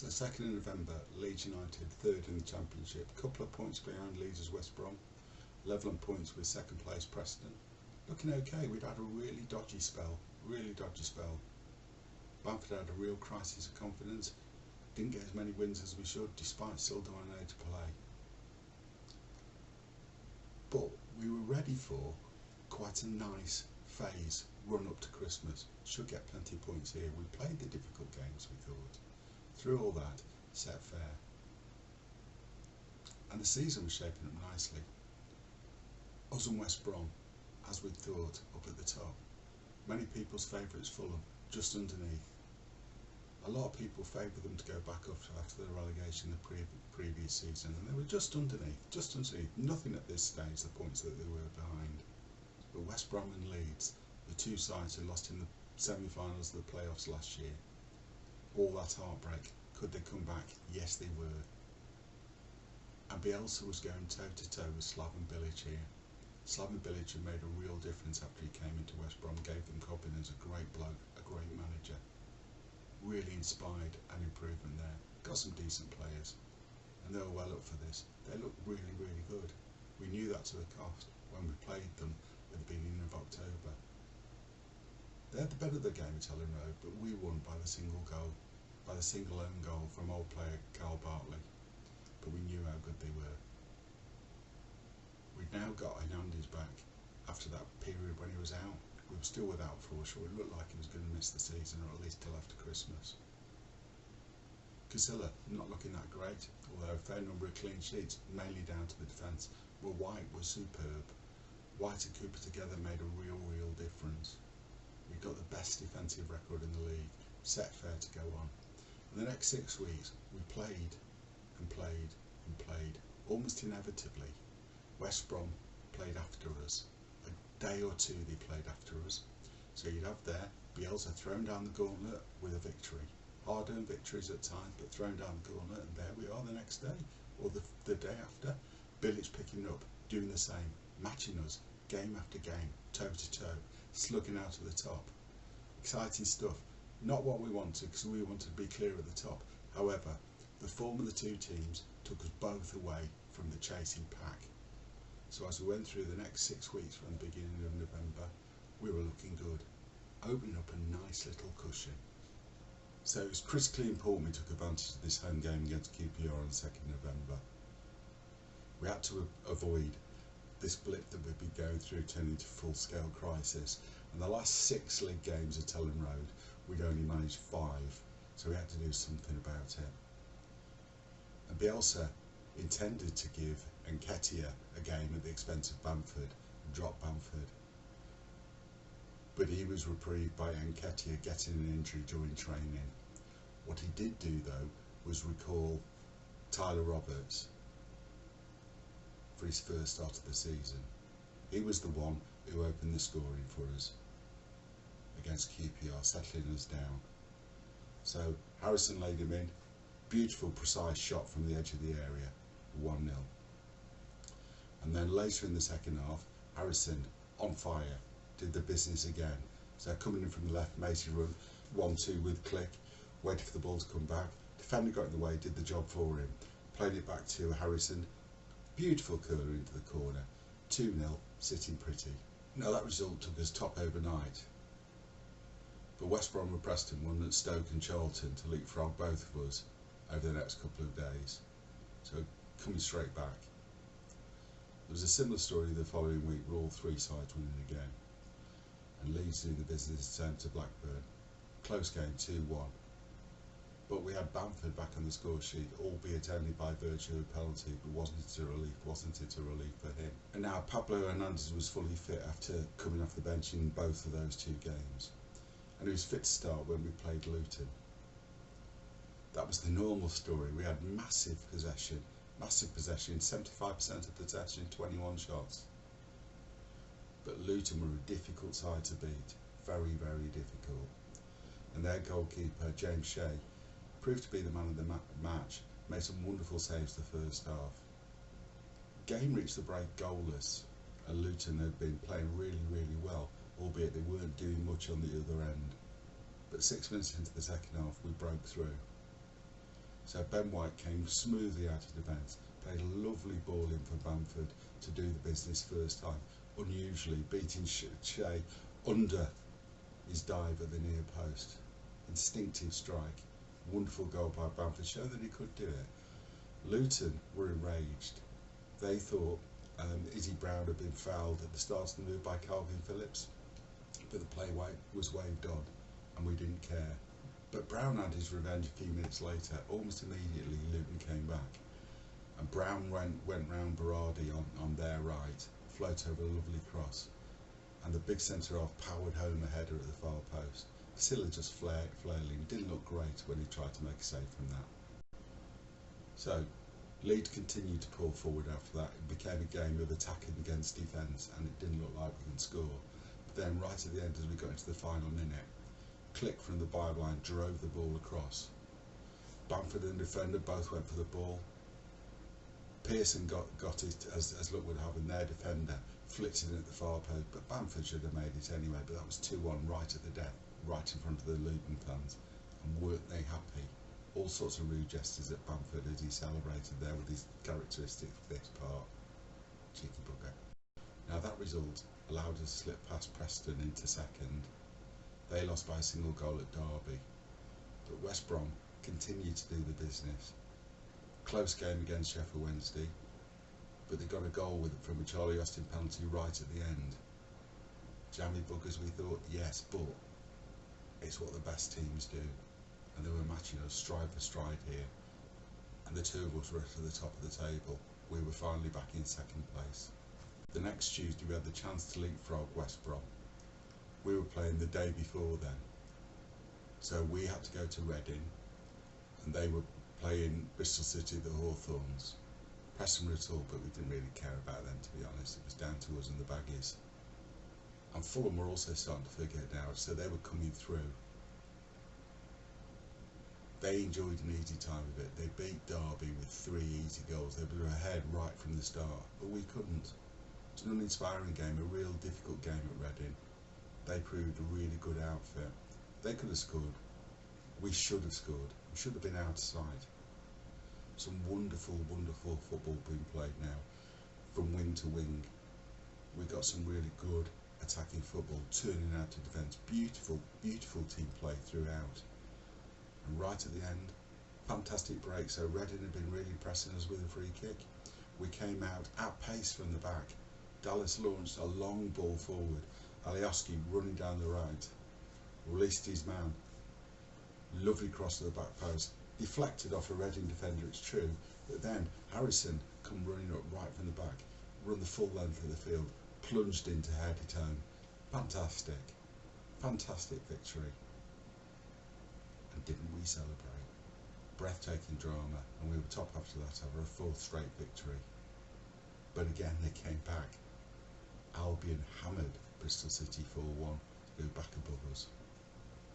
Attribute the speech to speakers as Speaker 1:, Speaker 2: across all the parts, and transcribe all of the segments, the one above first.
Speaker 1: So 2nd of November, Leeds United, 3rd in the Championship, couple of points behind Leeds' West Brom, level on points with 2nd place Preston. Looking okay, we'd had a really dodgy spell. Bamford had a real crisis of confidence, didn't get as many wins as we should despite still doing A to play. But we were ready for quite a nice phase run up to Christmas. Should get plenty of points here. We played the difficult games, we thought. Through all that, set fair. And the season was shaping up nicely. Us and West Brom, as we'd thought, up at the top. Many people's favourites Fulham, just underneath. A lot of people favoured them to go back up after the relegation the previous season, and they were just underneath. Nothing at this stage, the points that they were behind. But West Brom and Leeds, the two sides who lost in the semi-finals of the playoffs last year, all that heartbreak, could they come back? Yes, they were. And Bielsa was going toe-to-toe with Slaven Bilic here. Slaven Bilic had made a real difference after he came into West Brom, gave them confidence, a great bloke, a great manager. Really inspired an improvement there. Got some decent players, and they were well up for this. They looked really, really good. We knew that to the cost when we played them at the beginning of October. They had the better of the game at Ellen Road, but we won by the single own goal from old player Carl Bartley. But we knew how good they were. We'd now got Hernandez back after that period when he was out. We were still without Forshaw. It looked like he was going to miss the season, or at least till after Christmas. Casilla, not looking that great, although a fair number of clean sheets, mainly down to the defence. Well, White was superb. White and Cooper together made a real difference. We got the best defensive record in the league, set fair to go on. In the next 6 weeks, we played, almost inevitably. West Brom played after us. A day or two they played after us. So you'd have there Bielsa thrown down the gauntlet with a victory. Hard-earned victories at times, but thrown down the gauntlet, and there we are the next day, or the day after. Bilic picking up, doing the same, matching us, game after game, toe-to-toe, slugging out at the top. Exciting stuff. Not what we wanted, because we wanted to be clear at the top. However, the form of the two teams took us both away from the chasing pack. So as we went through the next 6 weeks from the beginning of November, we were looking good, opening up a nice little cushion. So it was critically important we took advantage of this home game against QPR on the 2nd of November. We had to avoid this blip that we'd been going through turning into full-scale crisis. And the last 6 league games at Ellen Road, we'd only managed 5, so we had to do something about it. And Bielsa intended to give Nketiah a game at the expense of Bamford and drop Bamford. But he was reprieved by Nketiah getting an injury during training. What he did do, though, was recall Tyler Roberts for his first start of the season. He was the one who opened the scoring for us against QPR, settling us down. So Harrison laid him in. Beautiful, precise shot from the edge of the area, 1-0. And then later in the second half, Harrison, on fire, did the business again. So coming in from the left, Macy run, 1-2 with Click, waited for the ball to come back. Defender got in the way, did the job for him. Played it back to Harrison. Beautiful curler into the corner. 2-0, sitting pretty. Now that result took us top overnight. But West Brom and Preston won at Stoke and Charlton to leapfrog both of us over the next couple of days. So coming straight back. There was a similar story the following week with all 3 sides winning again. And Leeds doing the business turned to Blackburn. Close game, 2-1. But we had Bamford back on the score sheet, albeit only by virtue of a penalty, but wasn't it a relief for him. And now Pablo Hernandez was fully fit after coming off the bench in both of those 2 games. And he was fit to start when we played Luton. That was the normal story. We had massive possession, 75% of possession, 21 shots. But Luton were a difficult side to beat, very difficult. And their goalkeeper, James Shea, proved to be the man of the match, made some wonderful saves the first half. Game reached the break goalless, and Luton had been playing really well, albeit they weren't doing much on the other end. But 6 minutes into the second half, we broke through. So Ben White came smoothly out of defence, played a lovely ball in for Bamford to do the business first time, unusually beating Shea under his dive at the near post. Instinctive strike, wonderful goal by Bamford, showed that he could do it. Luton were enraged. They thought Izzy Brown had been fouled at the start of the move by Calvin Phillips, but the play was waved on and we didn't care. But Brown had his revenge a few minutes later. Almost immediately Luton came back and Brown went round Berardi on their right, float over a lovely cross, and the big centre-half powered home a header at the far post. Silla just flailing, didn't look great when he tried to make a save from that. So Leeds continued to pull forward after that. It became a game of attacking against defence and it didn't look like we could score. But then right at the end, as we got into the final minute, Click from the byline drove the ball across. Bamford and the defender both went for the ball. Pearson got it as luck would have, and their defender flicked it at the far post, but Bamford should have made it anyway. But that was 2-1 right at the death, right in front of the Luton fans, and weren't they happy? All sorts of rude gestures at Bamford as he celebrated there with his characteristic fist part. Cheeky bugger. Now that result allowed us to slip past Preston into second. They lost by a single goal at Derby, but West Brom continued to do the business. Close game against Sheffield Wednesday, but they got a goal from a Charlie Austin penalty right at the end. Jammy buggers, we thought, yes, but it's what the best teams do, and they were matching us stride for stride here, and the two of us were at the top of the table. We were finally back in second place. The next Tuesday we had the chance to leapfrog West Brom. We were playing the day before then, so we had to go to Reading, and they were playing Bristol City at the Hawthorns. Preston were at all, but we didn't really care about them, to be honest. It was down to us and the Baggies. And Fulham were also starting to figure it out, so they were coming through. They enjoyed an easy time of it. They beat Derby with 3 easy goals. They were ahead right from the start, but we couldn't. It was an uninspiring game, a real difficult game at Reading. They proved a really good outfit. They could have scored. We should have scored. We should have been out of sight. Some wonderful, wonderful football being played now, from wing to wing. We got some really good attacking football, turning out to defence. Beautiful, beautiful team play throughout. And right at the end, fantastic break. So Reading had been really pressing us with a free kick. We came out at pace from the back. Dallas launched a long ball forward. Alioski running down the right, released his man. Lovely cross to the back post, deflected off a Reading defender, it's true, but then Harrison come running up right from the back, run the full length of the field, plunged in to head it home. Fantastic, fantastic victory. And didn't we celebrate? Breathtaking drama, and we were top after that over a 4th straight victory. But again, they came back. Albion hammered Bristol City 4-1 to go back above us.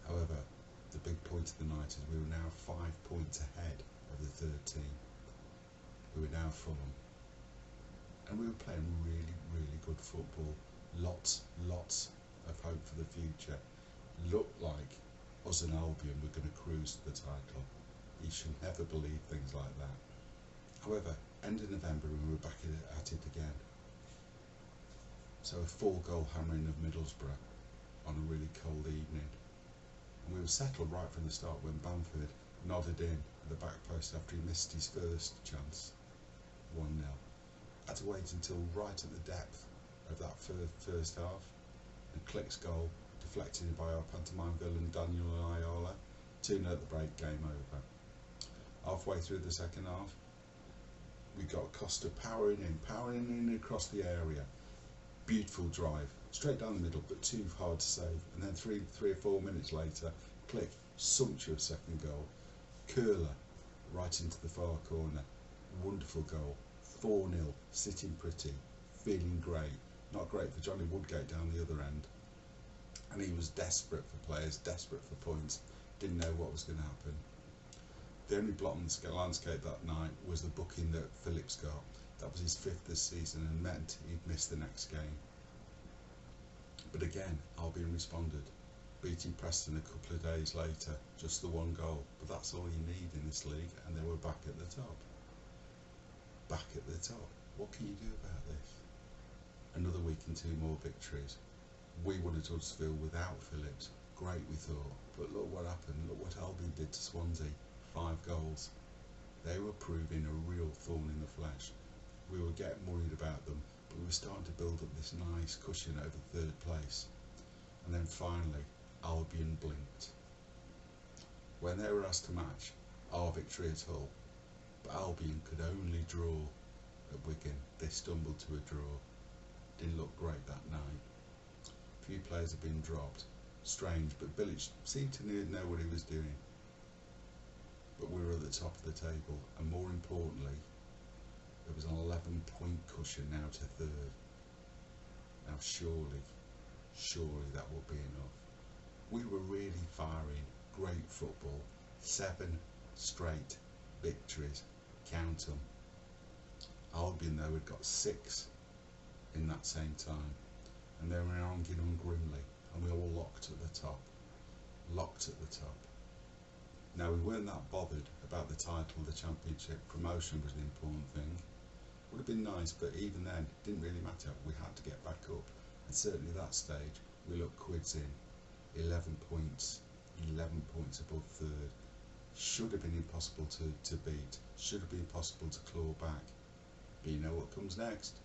Speaker 1: However, the big point of the night is we were now 5 points ahead of the third team. We were now Fulham. And we were playing really, really good football. Lots of hope for the future. Looked like us and Albion were going to cruise to the title. You should never believe things like that. However, end of November we were back at it again. So a 4-goal hammering of Middlesbrough on a really cold evening. And we were settled right from the start when Bamford nodded in at the back post after he missed his first chance. 1-0. Had to wait until right at the depth of that first half. And Click's goal, deflected by our pantomime villain Daniel Ayala. 2-0 at the break, game over. Halfway through the second half, we got Costa powering in across the area. Beautiful drive, straight down the middle, but too hard to save. And then three or 4 minutes later, Click, sumptuous second goal. Curler, right into the far corner. Wonderful goal. 4-0, sitting pretty, feeling great. Not great for Johnny Woodgate down the other end. And he was desperate for players, desperate for points. Didn't know what was going to happen. The only blot on the landscape that night was the booking that Phillips got. That was his 5th this season and meant he'd miss the next game. But again, Albion responded. beating Preston a couple of days later, just the one goal. But that's all you need in this league, and they were back at the top. Back at the top. What can you do about this? Another week and 2 more victories. We won at Huddersfield without Phillips. Great, we thought. But look what happened. Look what Albion did to Swansea. 5 goals. They were proving a real thorn in the flesh. We were getting worried about them, but we were starting to build up this nice cushion over 3rd place. And then finally, Albion blinked. When they were asked to match our victory at Hull, but Albion could only draw at Wigan. They stumbled to a draw. Didn't look great that night. A few players have been dropped. Strange, but Bilic seemed to know what he was doing. But we were at the top of the table, and more importantly, there was an 11-point cushion now to 3rd. Now surely that will be enough. We were really firing, great football, 7 straight victories, count them. Albion though had got 6 in that same time, and they were arguing on grimly, and we all locked at the top. Now we weren't that bothered about the title, the championship. Promotion was an important thing. Would have been nice, but even then it didn't really matter. We had to get back up, and certainly at that stage we looked quids in. 11 points above 3rd. Should have been impossible to beat. Should have been possible to claw back. But you know what comes next?